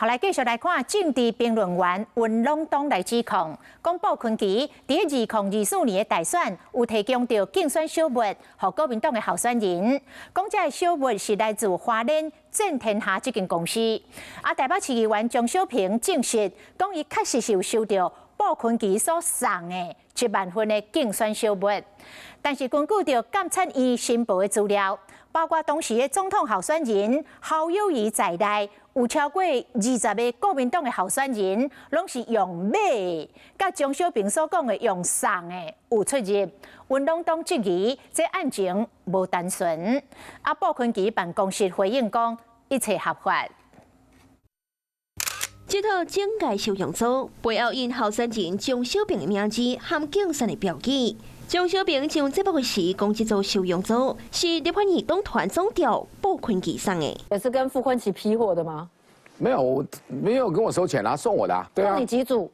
后来继续来看政治评论员温隆东来指控，讲鲍坤奇伫2024年的大选有提供到竞选小物，予国民党的候选人，讲这小物是来自花莲正天下这间公司。台北市议员张小平证实，讲伊确实是有收到鲍坤奇所送的1万份的竞选小物，但是根据着监察院申报的资料，包括当时的总统候选人侯友宜在内。 有超过20个国民党的候选人，拢是用买的，甲张小平所讲的用送的有出入。温隆东质疑这案情无单纯。鲍坤奇办公室回应讲，一切合法。这套整改收容组背后因候选人张小平的名字和竞选的标记。 张小平上节目时讲，这组收容组是立法院党团总调鲍坤奇送的，也是跟傅昆萁批货的吗？没有，我没有跟我收钱啊，送我的、啊。对啊。送你几组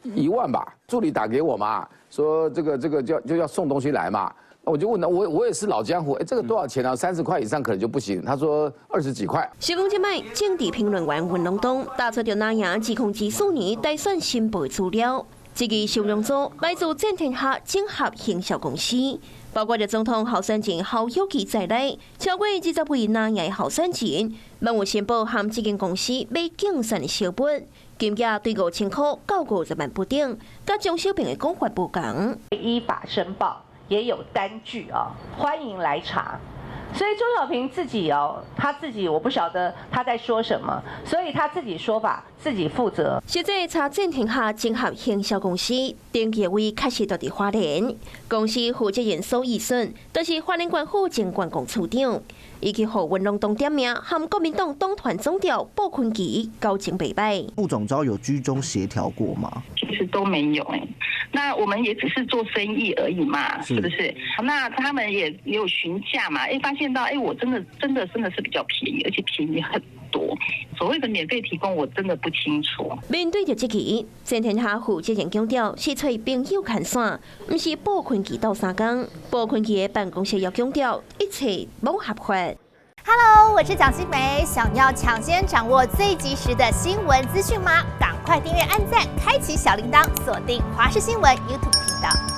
？1万吧，助理打给我嘛，说这个就要送东西来嘛。我就问他，我也是老江湖，这个多少钱啊？30块以上可能就不行。他说20几块。是讲这摆政治评论员温隆东打出着那样2024年大选申报资料。 这个收容组来自正天下整合行销公司，包括着总统候选人侯友宜在内，超过20位那样候选人，拢有申报和这间公司买竞选的小本，金额对5000块到50万不等，甲张小平的讲法不同。依法申报，也有单据啊，欢迎来查。 所以周小平自己他自己我不晓得他在说什么，所以他自己说法自己负责。现在查正天下整合行销公司登记位确实在花莲，公司负责人苏义顺，就是花莲县府监管局处长，以及和温隆东点名，和国民党党团总调鲍坤奇交情袂歹。副总召有居中协调过吗？其实都没有那我们也只是做生意而已嘛，是不是？那他们也有询价嘛，发现到我真的是比较便宜，而且便宜很多。所谓的免费提供，我真的不清楚。面对着这个，正天下负责人强调是找朋友看线，不是鲍坤奇斗相共。鲍坤奇的办公室也强调一切无合法。Hello， 我是蒋欣梅。想要抢先掌握最及时的新闻资讯吗？赶快订阅、按赞、开启小铃铛，锁定华视新闻 YouTube 频道。